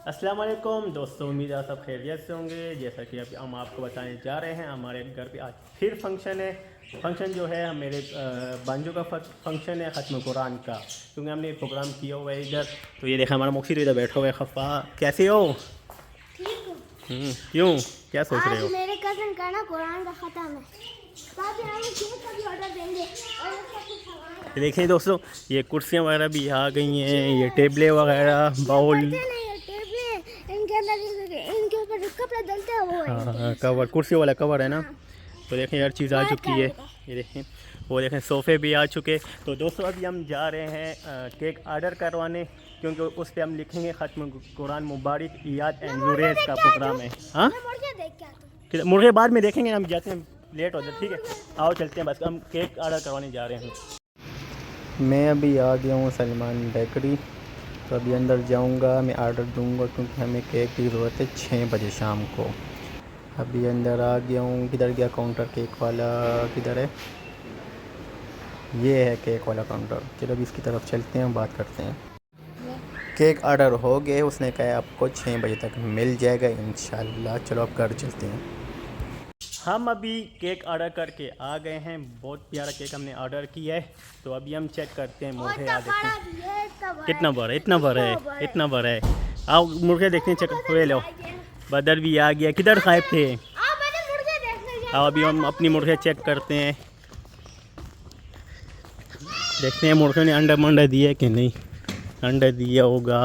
अस्सलाम वालेकुम दोस्तों, उम्मीद है आप सब खैरियत से होंगे। जैसा कि अभी हम आपको बताने जा रहे हैं, हमारे घर पे आज फिर फंक्शन है। फंक्शन जो है मेरे बांजो का फंक्शन है ख़त्म कुरान का, क्योंकि हमने एक प्रोग्राम किया हुआ है इधर। तो ये देखा हमारा मुक्सिर इधर बैठा हुआ है। खफा कैसे हो? ठीक हूँ। क्यों, क्या सोच रहे आज हो? मेरे कज़न का ना कुरान का ख़त्म है। साथ ही हम केक का भी ऑर्डर देंगे और उसका कुछ सामान है। देखिए दोस्तों, ये कुर्सियाँ वगैरह भी आ गई हैं, ये टेबलें वगैरह, बाउल। पड़ते नहीं है टेबलें, इनके अंदर इनके ऊपर जो कपड़ा डलता है वो है हाँ इनके हाँ, नीचे। कवर, कुर्सी वाला कवर है ना। हाँ। तो देखें हर चीज़ आ बहुत चुकी है। ये देखें, वो देखें सोफ़े भी आ चुके। तो दोस्तों अभी हम जा रहे हैं केक ऑर्डर करवाने, क्योंकि उस पर हम लिखेंगे ख़त्म कुरान मुबारक ईयाद मैं एंड मुर्गा जुरेज देख का के आ प्रोग्राम जाऊँ। है। हाँ, मैं मुर्गा देख के आता हूँ। मुर्गे बाद में देखेंगे, हम जाते हैं, लेट हो जाए। ठीक है, आओ चलते हैं, बस हम केक ऑर्डर करवाने जा रहे हैं। मैं अभी आ गया हूँ सलमान बेकरी। तो अभी अंदर जाऊँगा, मैं ऑर्डर दूँगा, क्योंकि हमें केक की ज़रूरत है 6 बजे शाम को। अभी अंदर आ गया हूँ। किधर गया काउंटर केक वाला? किधर है? ये है केक वाला काउंटर। चलो अभी इसकी तरफ चलते हैं, बात करते हैं। केक ऑर्डर हो गए, उसने कहा आपको 6 बजे तक मिल जाएगा इंशाल्लाह। चलो अब घर चलते हैं। हम अभी केक ऑर्डर करके आ गए हैं। बहुत प्यारा केक हमने ऑर्डर किया है। तो अभी हम चेक करते हैं और मुर्गे। इतना आ देखते बड़ा हैं भी है, इतना बड़ा कितना है। बड़ा है, इतना बड़ा है, बड़ा इतना बड़ा है। आओ मुर्गे देखते हैं, चेक हुए लो। है। बदर भी आ गया। किधर गायब थे? मैंने मुर्गे देखने गया आओ तो अभी बाहर हम खड़ा अपनी था, मुर्गे मुर्गा चेक मुझे करते हैं। देखते हैं मुर्गे ने अंडा मंडा दिया कि नहीं। अंडा दिया होगा,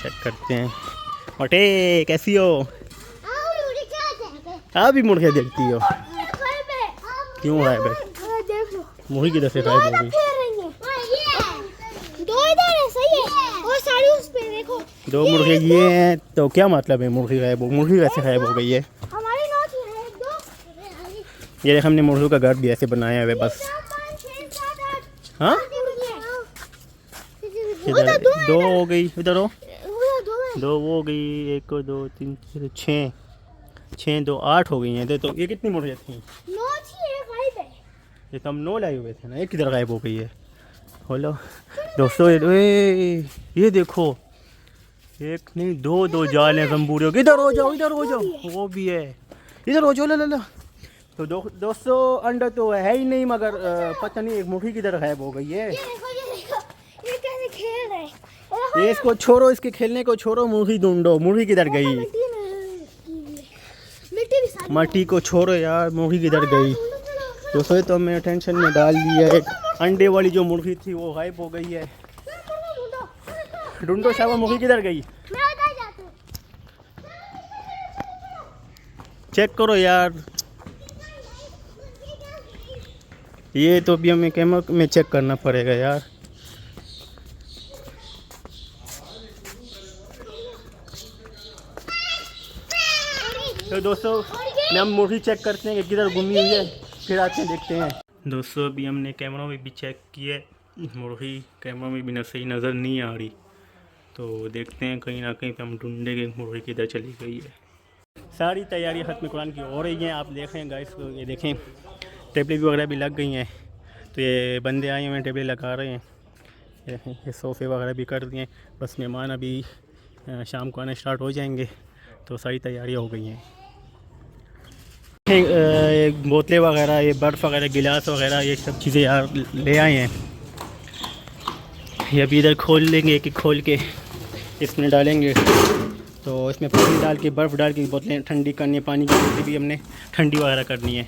चेक करते हैं। ओटे कैसी हो? मुझे क्या कहते आप भी मुर्गे देखती हो? हैं? क्यों गायब है? देख लो, मुर्गी किधर से दो गायब हो इधर गई? फिर रही है, दो इधर है, सही है, और सारी उस पे देखो। दो मुर्गे एक, ये दो, हैं, तो क्या मतलब है मुर्गी गायब हो? मुर्गी कैसे एक, गायब दो, हो गई है? हमारी नौकी है, एक, दो, ये देख, हमने मुर्गियों का घर भी ऐसे बनाया हुआ है बस। 5, 6, 7, 8। हाँ, इधर दो हो गई, इधर हो। दो वो हो गई, एक दो तीन चार, छः, छः दो 8 हो गई हैं। तो ये कितनी मुर्गियाँ थी? ये तो हम 9 लाए हुए थे ना। एक किधर गायब हो गई है? हेलो दोस्तों, ये देखो, एक नहीं दो, दो जाल हैं जम्बूरियों के। इधर हो जाओ, इधर हो जाओ, वो भी है। इधर हो जाओ, ला ला ला। तो दोस्तों अंडा तो है ही नहीं, मगर पता नहीं एक मुर्गी किधर गायब हो गई है। ये कैसे खेल रहे हैं? ये इसको छोड़ो, इसके खेलने को छोड़ो, मुर्गी ढूंढो। मुर्गी किधर गई? मिट्टी भी सारी मट्टी को छोड़ो यार, मुर्गी किधर गई? दोस्तों तो मैं टेंशन में डाल दिया। एक अंडे वाली जो मुर्गी थी वो गायब हो गई है। ढूंढो शाबा, मुर्गी किधर गई? मैं उधर जाती हूँ। चेक करो यार। ये तो अभी हमें कैमरा में चेक करना पड़ेगा यार। तो दोस्तों मैं हम मुर्गी चेक करते हैं कि किधर गुमी हुई है, फिर आते हैं देखते हैं। दोस्तों अभी हमने कैमरा में भी चेक किया है, मुर्गी कैमरा में भी सही नज़र नहीं आ रही। तो देखते हैं कहीं ना कहीं पे हम ढूंढेंगे मुर्गी किधर चली गई है। सारी तैयारी ख़त्म कुरान की हो रही हैं। आप देखें गाइस, ये देखें टेबलें वगैरह भी लग गई हैं। तो ये बंदे आए हुए हैं, टेबलें लगा रहे हैं। ये सोफ़े वगैरह भी कर दिए। बस मेहमान अभी शाम को आना स्टार्ट हो जाएंगे। तो सारी तैयारियाँ हो गई हैं। बोतलें वगैरह, ये बर्फ़ वगैरह, गिलास वगैरह, ये सब चीज़ें यार ले आए हैं। ये अभी इधर खोल लेंगे, एक खोल के इसमें डालेंगे। तो इसमें पानी डाल के, बर्फ़ डाल के बोतलें ठंडी करनी है। पानी की बोतलें भी हमने ठंडी वगैरह करनी है।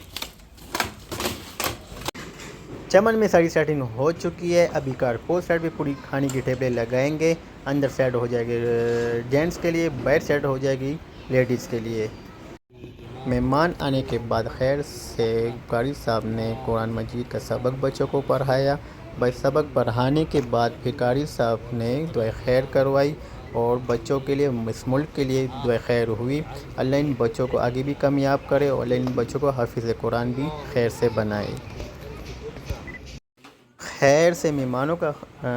चमन में सारी सेटिंग हो चुकी है। अभी कारपोल साइड पे पूरी खाने की टेबलें लगाएंगे। अंदर सेट हो जाएगी जेंट्स के लिए, बाहर सेट हो जाएगी लेडीज़ के लिए। मेहमान आने के बाद खैर से कारी साहब ने कुरान मजीद का सबक बच्चों को पढ़ाया। बस सबक पढ़ाने के बाद फिर कारी साहब ने दुआ खैर करवाई और बच्चों के लिए, इस मुल्क के लिए दुआ खैर हुई। अल्लाह इन बच्चों को आगे भी कामयाब करे और अल्लाह इन बच्चों को हाफिज़ कुरान भी खैर से बनाए। खैर से मेहमानों का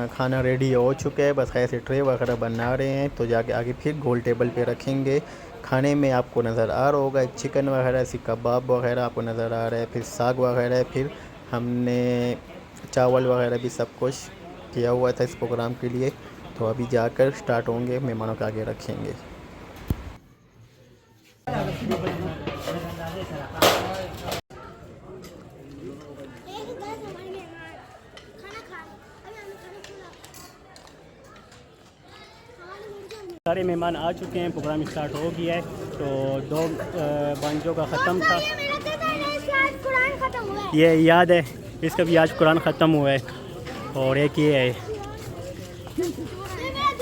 खाना रेडी हो चुका है। बस खैर से ट्रे वगैरह बना रहे हैं, तो जाके आगे फिर गोल टेबल पे रखेंगे। खाने में आपको नज़र आ रहा होगा चिकन वगैरह, सी कबाब वगैरह आपको नज़र आ रहा है, फिर साग वगैरह, फिर हमने चावल वगैरह भी सब कुछ किया हुआ था इस प्रोग्राम के लिए। तो अभी जाकर स्टार्ट होंगे, मेहमानों के आगे रखेंगे। सारे मेहमान आ चुके हैं, प्रोग्राम स्टार्ट हो गया है। तो 2 बंजों का ख़त्म था, ये याद है, इसका भी आज कुरान ख़त्म हुआ है। और एक ये है,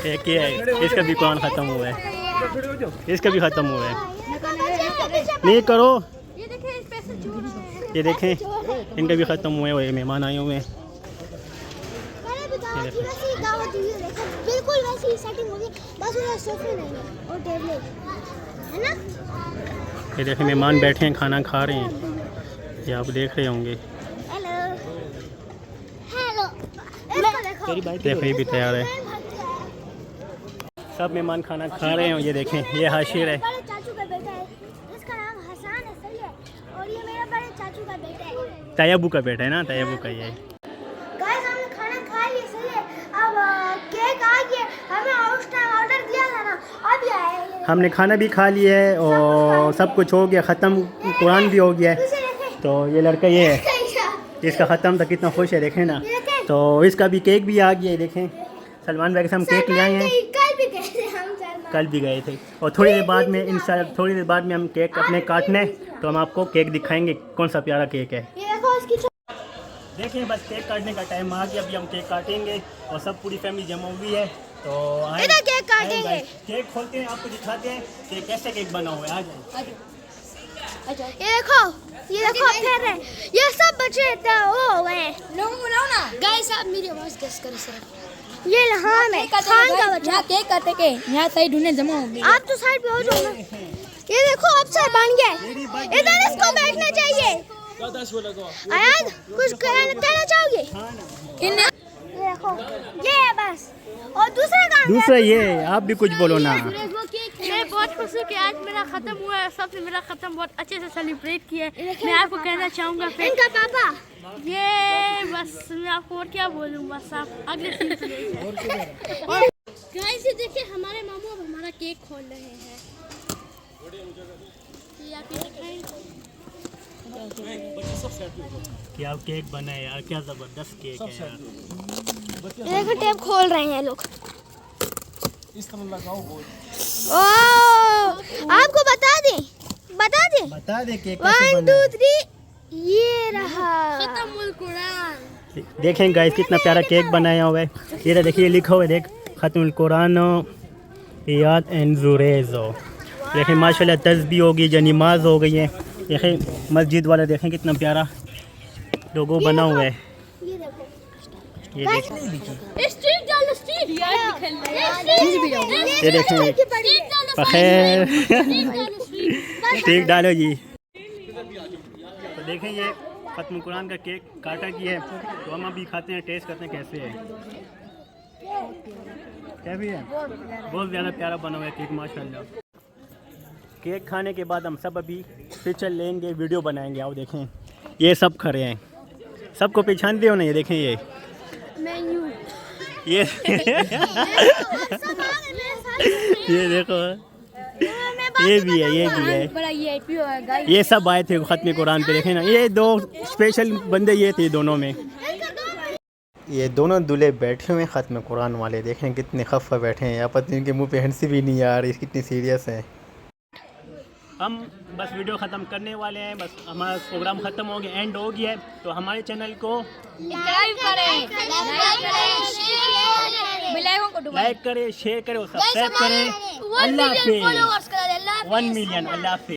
एक ये है, इसका भी कुरान ख़त्म हुआ है, इसका भी ख़त्म हुआ है। नहीं करो, ये देखें इनका भी ख़त्म हुआ है। वो मेहमान आए हुए हैं, बिल्कुल वैसी सेटिंग होगी, बस वो सोफे नहीं है और टेबल है ना। ये देखें मेहमान बैठे हैं, खाना खा रहे हैं, ये आप देख रहे होंगे। देखो ये भी तैयार है, सब मेहमान खाना खा रहे हैं। ये देखें ये हाशिर है, बड़े चाचू का बेटा है, इसका नाम हसन है, सही है। और ये मेरा बड़े चाचू का बेटा है, तैयबू का बेटा है ना, तैयबू का ये। गाइस हमने खाना खा लिया, सही है। अब केक आ गया, हमें उस टाइम ऑर्डर दिया था ना, अभी आया है। हमने खाना भी खा लिया है और सब कुछ हो गया ख़त्म, कुरान भी हो गया है। तो ये लड़का ये है, इसका ख़त्म था, कितना खुश है देखें ना। तो इसका भी केक भी आ गया है, देखें सलमान भाई से हम केक ले आए हैं, कल भी गए थे। और थोड़ी देर बाद में इंशाल्लाह, थोड़ी देर बाद में हम केक अपने काटने, तो हम आपको केक दिखाएंगे कौन सा प्यारा केक है। देखें बस केक काटने का टाइम आ गया, अभी हम केक काटेंगे और सब पूरी फैमिली जमा हुई है। तो इधर केक काटेंगे, केक खोलते हैं, आपको दिखाते हैं कि कैसे केक बना हुआ है। आ जाए, ये देखो फिर है, ये सब बच्चे वो हो गए हैं। लोगों को लाओ ना गाइस, आप मेरी आवाज गेस करें सिर्फ। ये लहाम है, खान का बच्चा। केक काटे के यहाँ साइड ढूंढने जमा हो गए, आप तो साइड पे हो जाओ ना। ये देखो अब सर बन गया, इधर इसको बैठना चाहिए। आयाद कुछ कहना चाहोगे? ये देखो ये है बस, और दूसरा ये आप भी कुछ बोलो ना। मैं बहुत खुश हूँ कि आज मेरा ख़त्म हुआ है, सबसे मेरा ख़त्म बहुत अच्छे से सेलिब्रेट किया है। मैं आपको कहना चाहूँगा फिर इनका पापा, ये बस मैं आपको और क्या बोलूँ, बस आप अगले सीन पे ले जाइए। गाइस ये देखिए हमारे मामू अब हमारा केक खोल रहे हैं। ये आप ये दिखाएं। क्या केक बना है यार, क्या ज़बरदस्त केक है यार। देखो टेप खोल रहे हैं लोग। ओ आपको बता दें केक 1 2 3 ये रहा खत्मुल कुरान। देखें गाइस कितना प्यारा केक बनाया हुआ है। ये देखिए लिखा हुआ है, देख खत्मुल कुरान याद एंड जुरेज़ो। देखें माशाल्लाह तस्बीह होगी, जो नमाज हो गई है। देखें मस्जिद वाला, देखें कितना प्यारा लोगो बना हुआ है। ये देखें, ये देखें बखैर ठीक डालो जी। तो देखें ये खत्म कुरान का केक काटा की है, तो हम अभी खाते हैं, टेस्ट करते हैं कैसे है। कैसी है? बहुत ज़्यादा प्यारा बना हुआ है केक माशाल्लाह। केक खाने के बाद हम सब अभी पिक्चर लेंगे, वीडियो बनाएंगे। आओ देखें ये सब खड़े हैं, सबको पहचानते हो ना, ये देखें ये ये देखो ये भी है, ये भी है, ये सब आए थे खत्म कुरान पे। देखें ना ये 2 स्पेशल बंदे ये थे दोनों में, ये दोनों दूल्हे बैठे हुए हैं खत्म कुरान वाले। देखें कितने खफा बैठे हैं, यहाँ पर इनके मुंह पे हंसी भी नहीं आ रही, कितनी सीरियस है। हम बस वीडियो ख़त्म करने वाले हैं, बस हमारा प्रोग्राम ख़त्म हो गया, एंड हो गया है। तो हमारे चैनल को लाइक लाइक करें, शेयर करें और सब्सक्राइब करें। अल्लाह हाफ़िज़। 1 मिलियन। अल्लाह हाफ़िज़।